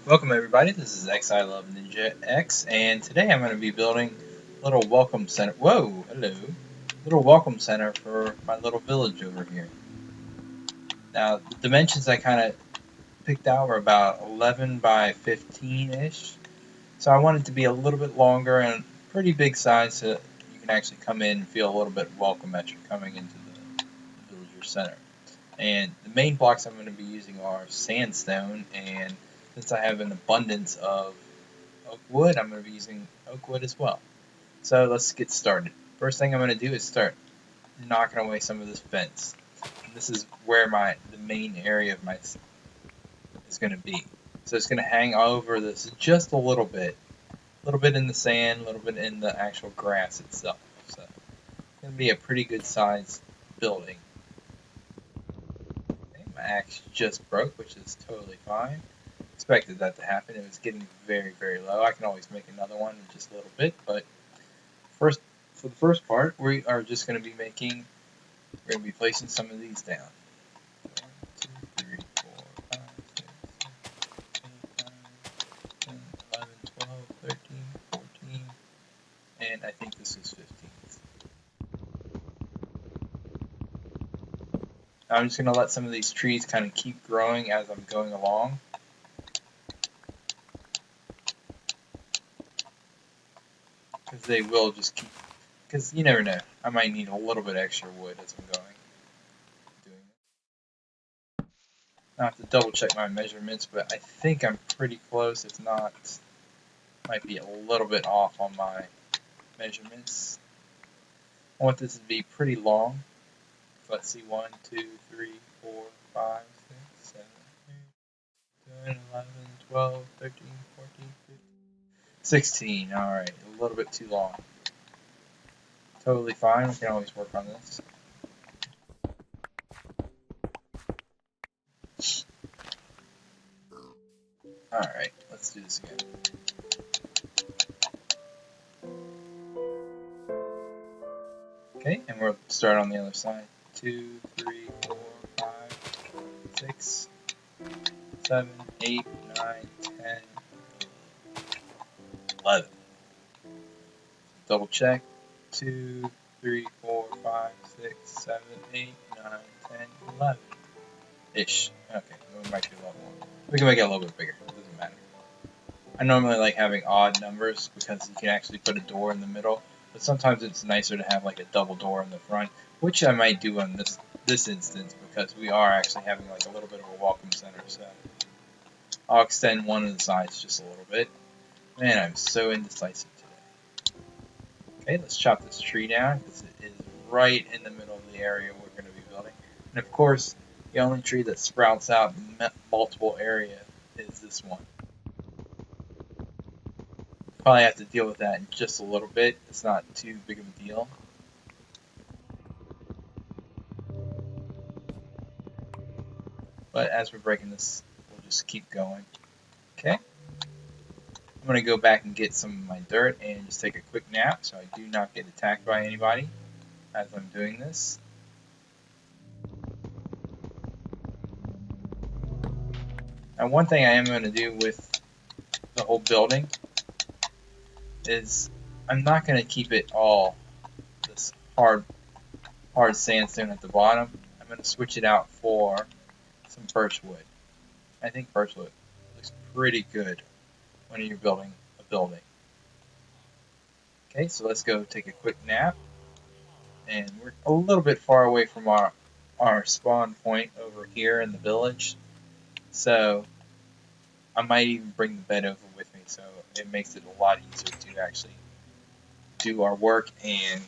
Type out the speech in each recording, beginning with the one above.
Welcome everybody, this is X I Love Ninja X, and today I'm going to be building a little welcome center. Whoa, hello. Little welcome center for my little village over here. Now, the dimensions I kind of picked out were about 11 by 15-ish. So I want it to be a little bit longer and pretty big size so you can actually come in and feel a little bit welcome as you're coming into the villager center. And the main blocks I'm going to be using are sandstone, and since I have an abundance of oak wood, I'm going to be using oak wood as well. So let's get started. First thing I'm going to do is start knocking away some of this fence. And this is where the main area of my is going to be. So it's going to hang over this just a little bit in the sand, a little bit in the actual grass itself. So it's going to be a pretty good sized building. Okay, my axe just broke, which is totally fine. Expected that to happen. It was getting very, very low. I can always make another one in just a little bit, but for the first part, we are just going to be placing some of these down. 1, 2, 3, 4, 5, 6, 7, 8, 9, 10, 11, 12, 13, 14, and I think this is 15. I'm just going to let some of these trees kind of keep growing as I'm going along. Because they will just keep, because you never know. I might need a little bit extra wood as I'm doing it. I have to double check my measurements, but I think I'm pretty close. If not, might be a little bit off on my measurements. I want this to be pretty long. So let's see, 1, 2, 3, 4, 5, 6, 7, 8, 9, 11, 12, 13, 14, 15, 16. Alright, a little bit too long. Totally fine, we can always work on this. Alright, let's do this again. Okay, and we'll start on the other side. 2, 3, 4, 5, 6, 7, 8, 9, 10, 11. Double check. 2, 3, 4, 5, 6, 7, 8, 9, 10, 11. Ish. Okay, we might do a lot more. We can make it a little bit bigger. It doesn't matter. I normally like having odd numbers because you can actually put a door in the middle, but sometimes it's nicer to have like a double door in the front, which I might do on this instance because we are actually having like a little bit of a welcome center. So I'll extend one of the sides just a little bit. Man, I'm so indecisive today. Okay, let's chop this tree down because it is right in the middle of the area we're going to be building. And of course, the only tree that sprouts out in multiple area is this one. Probably have to deal with that in just a little bit. It's not too big of a deal. But as we're breaking this, we'll just keep going. Okay. I'm going to go back and get some of my dirt and just take a quick nap so I do not get attacked by anybody as I'm doing this. Now, one thing I am going to do with the whole building is I'm not going to keep it all this hard sandstone at the bottom. I'm going to switch it out for some birch wood. I think birch wood looks pretty good when you're building a building. Okay, so let's go take a quick nap. And we're a little bit far away from our spawn point over here in the village. So I might even bring the bed over with me so it makes it a lot easier to actually do our work, and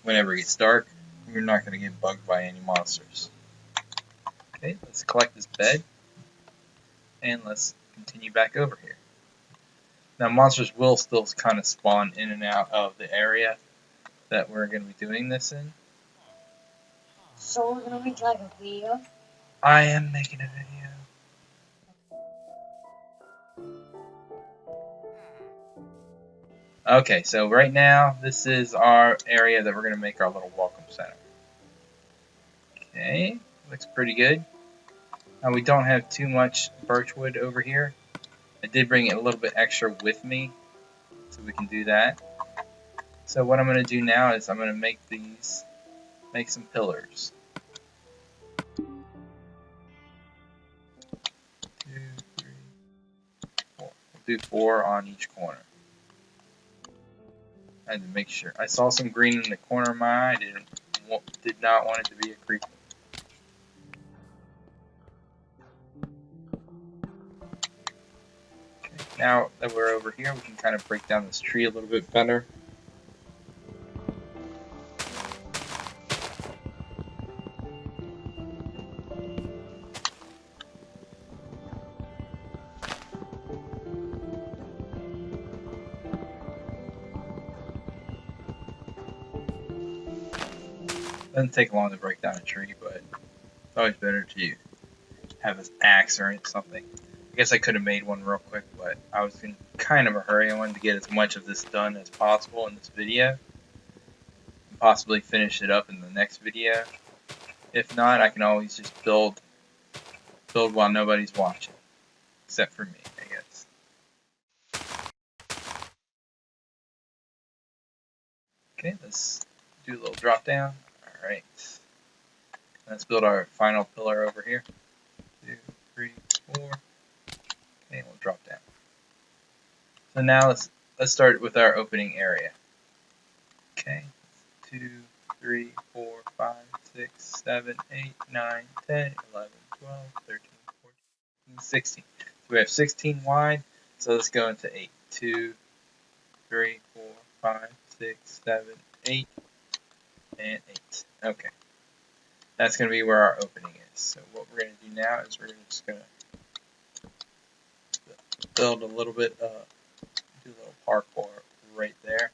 whenever it gets dark, we're not going to get bugged by any monsters. Okay, let's collect this bed, and let's continue back over here. Now, monsters will still kind of spawn in and out of the area that we're going to be doing this in. So we're going to make like a video? I am making a video. Okay, so right now, this is our area that we're going to make our little welcome center. Okay, looks pretty good. Now we don't have too much birch wood over here, I did bring it a little bit extra with me, so we can do that. So what I'm going to do now is I'm going to make some pillars. 2, 3, 4. We'll do 4 on each corner. I had to make sure. I saw some green in the corner of my eye. Did not want it to be a creeper. Okay, now that we're over here, we can kind of break down this tree a little bit better. Doesn't take long to break down a tree, but it's always better to have an axe or something. I guess I could have made one real quick, but I was in kind of a hurry. I wanted to get as much of this done as possible in this video, and possibly finish it up in the next video. If not, I can always just build while nobody's watching, except for me, I guess. Okay, let's do a little drop down. Alright, let's build our final pillar over here. 2, 3, 4. Okay, we'll drop down. So now let's start with our opening area. Okay, 2, 3, 4, 5, 6, 7, 8, 9, 10, 11, 12, 13, 14, 16. So we have 16 wide, so let's go into 8. 2, 3, 4, 5, 6, 7, 8, and 8. Okay. That's going to be where our opening is. So what we're going to do now is we're just going to build a little bit, do a little parkour right there.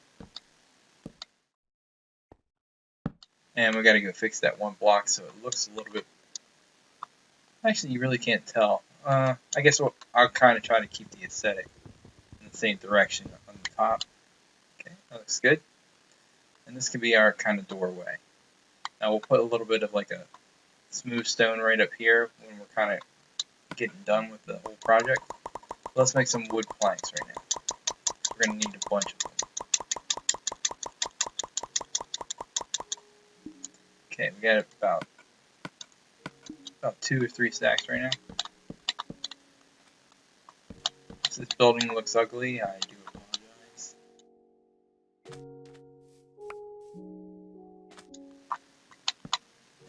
And we got to go fix that one block so it looks a little bit, actually you really can't tell. I guess I'll kind of try to keep the aesthetic in the same direction on the top. Okay, that looks good. And this could be our kind of doorway. Now we'll put a little bit of like a smooth stone right up here when we're kind of getting done with the whole project. Let's make some wood planks right now. We're going to need a bunch of them. Okay, we got about 2 or 3 stacks right now. If this building looks ugly, I do apologize.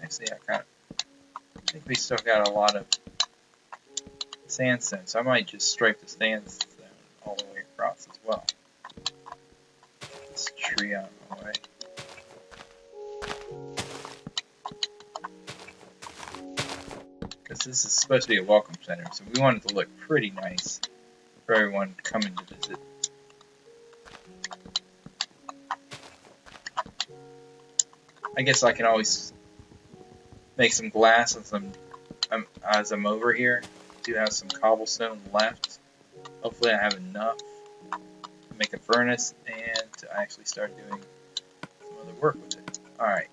Actually, I think we still got a lot of sandstone, so I might just stripe the sandstone all the way across as well. Get this tree out of my way. Because this is supposed to be a welcome center, so we want it to look pretty nice for everyone coming to visit. I guess I can always make some glass as I'm over here. I do have some cobblestone left. Hopefully I have enough to make a furnace and to actually start doing some other work with it. Alright.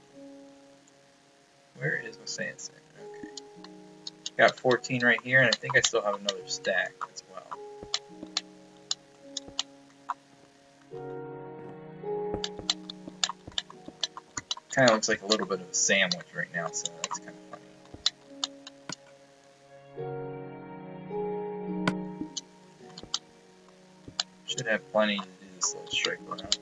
Where is my sandstone? Okay. Got 14 right here, and I think I still have another stack as well. Kind of looks like a little bit of a sandwich right now, so that's kind of funny. Should have plenty to do this little stripe around.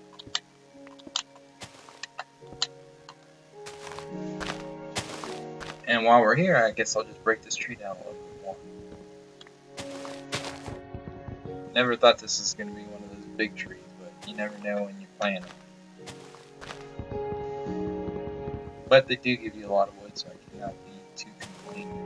And while we're here, I guess I'll just break this tree down a little bit more. Never thought this was going to be one of those big trees, but you never know when you plant them. But they do give you a lot of wood, so I cannot be too complaining.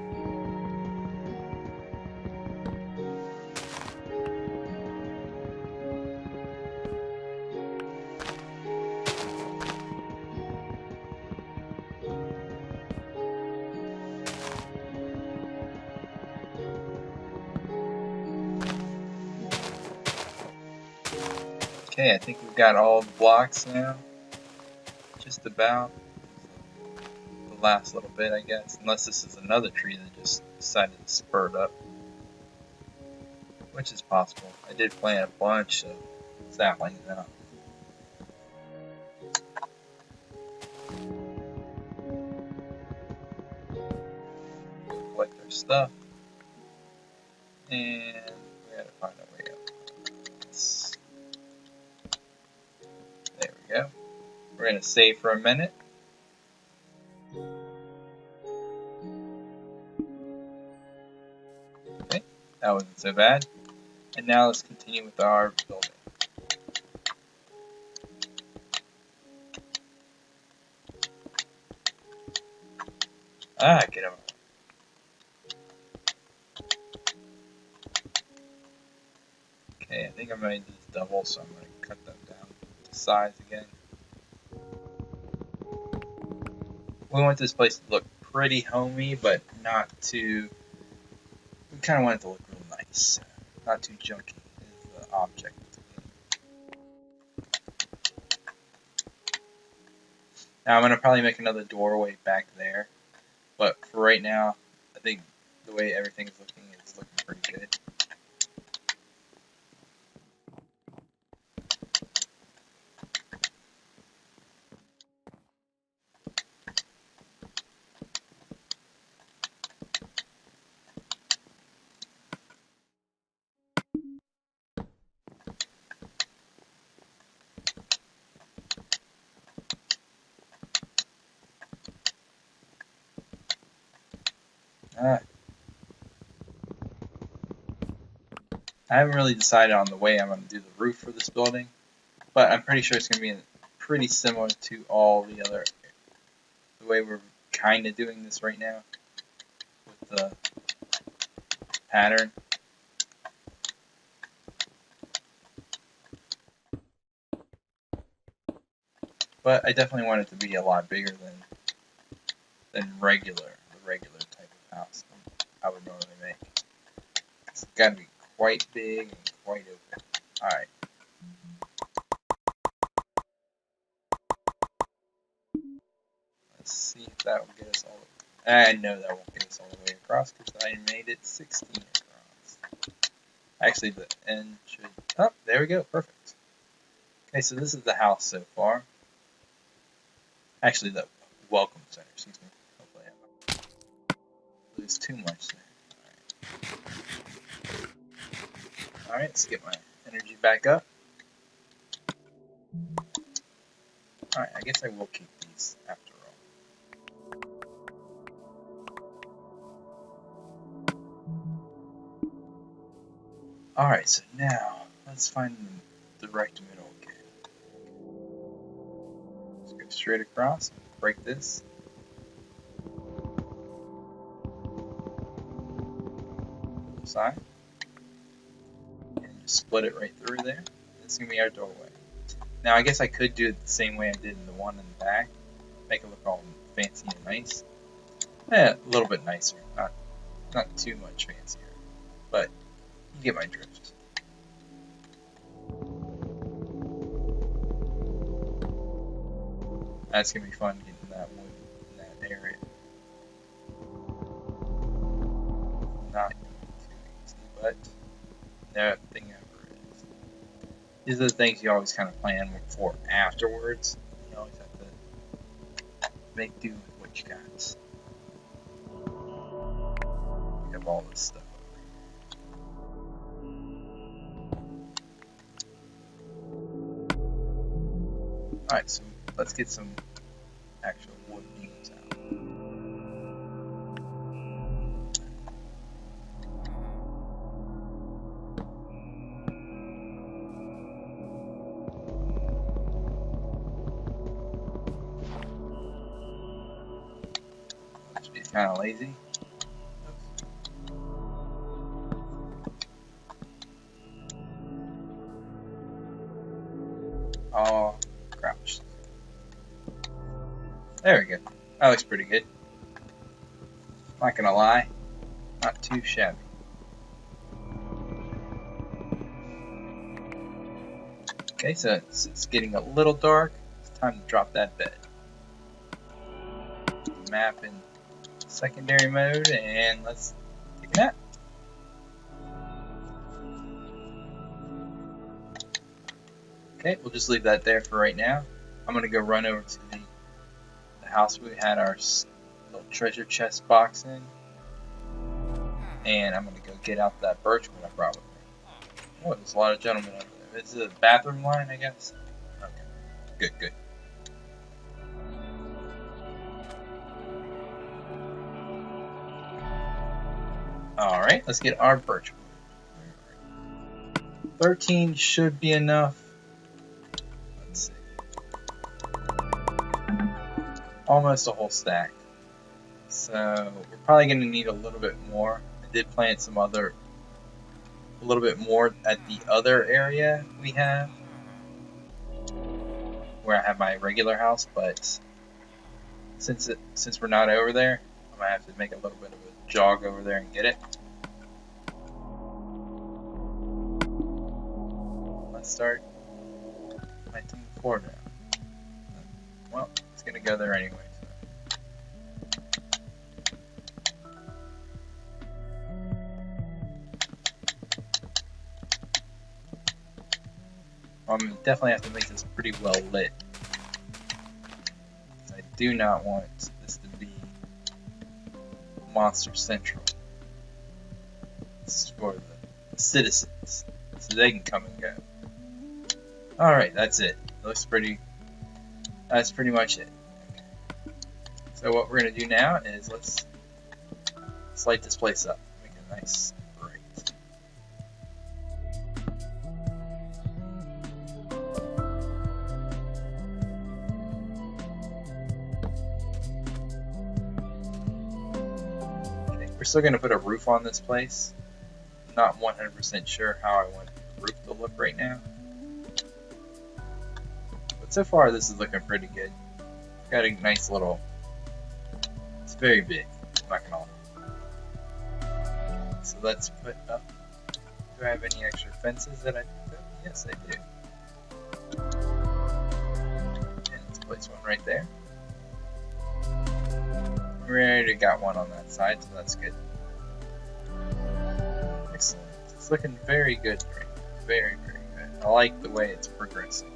Okay, I think we've got all the blocks now. Just about. The last little bit, I guess. Unless this is another tree that just decided to spurt up. which is possible. I did plant a bunch of saplings out. Collect their stuff, and we gotta find a way up. There we go. We're gonna save for a minute. Okay, that wasn't so bad. And now let's continue with our building. Get over. Okay, I think I made this double, so I'm going to cut them down to size again. We want this place to look pretty homey, but not too... We kind of want it to look real nice. Not too junky is the object. Now I'm going to probably make another doorway back there. But for right now, I think the way everything's looking is looking pretty good. I haven't really decided on the way I'm going to do the roof for this building, but I'm pretty sure it's going to be pretty similar to all the other, the way we're kind of doing this right now with the pattern. But I definitely want it to be a lot bigger than the regular type of house I would normally make. It's got to be quite big and quite open. Alright. Let's see if that will get us all the way. I know that won't get us all the way across because I made it 16 across. Actually, the end should... Oh, there we go. Perfect. Okay, so this is the house so far. Actually, the welcome center, excuse me. Hopefully I don't lose too much there. Alright, let's get my energy back up. Alright, I guess I will keep these after all. Alright, so now let's find the right middle again. Let's go straight across, break this. Side. And just split it right through there. This is going to be our doorway. Now I guess I could do it the same way I did in the one in the back. Make it look all fancy and nice. A little bit nicer. Not too much fancier. But you get my drift. That's going to be fun getting that wood in that area. Not too easy, but nothing ever is. These are the things you always kind of plan for afterwards. You always have to make do with what you got. We have all this stuff over here. Alright, so let's get some actual wood beams out. Let's be kind of lazy. Oh, crouched. There we go. That looks pretty good. Not gonna lie, not too shabby. Okay, so it's getting a little dark. It's time to drop that bed. Map in secondary mode, and let's take a nap. Okay, we'll just leave that there for right now. I'm gonna go run over to the house we had our little treasure chest box in, and I'm gonna go get out that birchwood I brought with me. Oh, there's a lot of gentlemen over there. Is it a bathroom line, I guess? Okay, good, good. Alright, let's get our birchwood. 13 should be enough. Let's see. Almost a whole stack. So we're probably going to need a little bit more. I did plant a little bit more at the other area we have, where I have my regular house, but since we're not over there, I'm going to have to make a little bit of a jog over there and get it. Let's start planting the floor down. Well, it's going to go there anyway. I'm going to definitely have to make this pretty well lit. I do not want this to be Monster Central. This is for the citizens, so they can come and go. Alright, that's it. That's pretty much it. Okay. So what we're going to do now is let's light this place up. Make it nice and bright. Okay, we're still going to put a roof on this place. I'm not 100% sure how I want the roof to look right now. So far, this is looking pretty good. Got a nice little. It's very big. I'm not gonna lie. So let's put up. Do I have any extra fences that I picked up? Yes, I do. And let's place one right there. We already got one on that side, so that's good. Excellent. It's looking very good right now. Very, very good. I like the way it's progressing.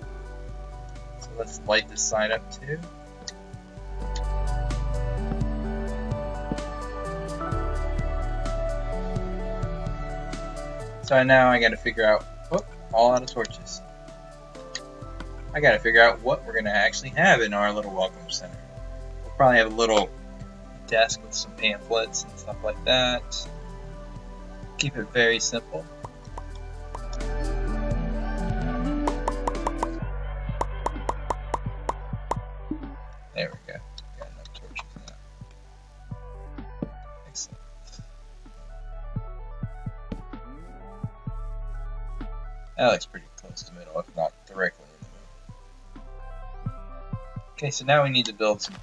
So let's light this side up too. So now I gotta figure out, all out of torches. I gotta figure out what we're gonna actually have in our little welcome center. We'll probably have a little desk with some pamphlets and stuff like that. Keep it very simple. There we go. Got enough torches now. Excellent. That looks pretty close to the middle, if not directly in the middle. Okay, so now we need to build some.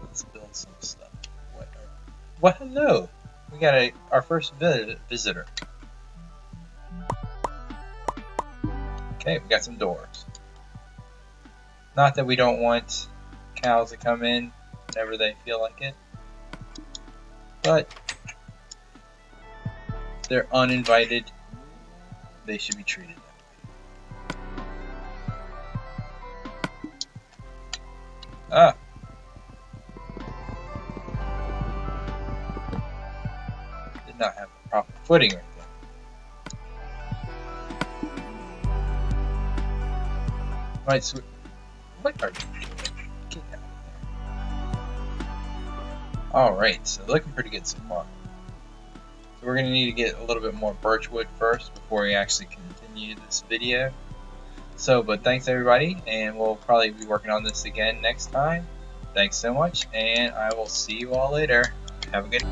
Let's build some stuff. What? Hello! We got our first visitor. Okay, we got some doors. Not that we don't want cows to come in whenever they feel like it, but if they're uninvited, they should be treated that way. Ah! Did not have the proper footing right there. Right, so what are you doing? Get out of there. Alright, so looking pretty good so far. So we're going to need to get a little bit more birchwood first before we actually continue this video. So, but thanks everybody, and we'll probably be working on this again next time. Thanks so much, and I will see you all later. Have a good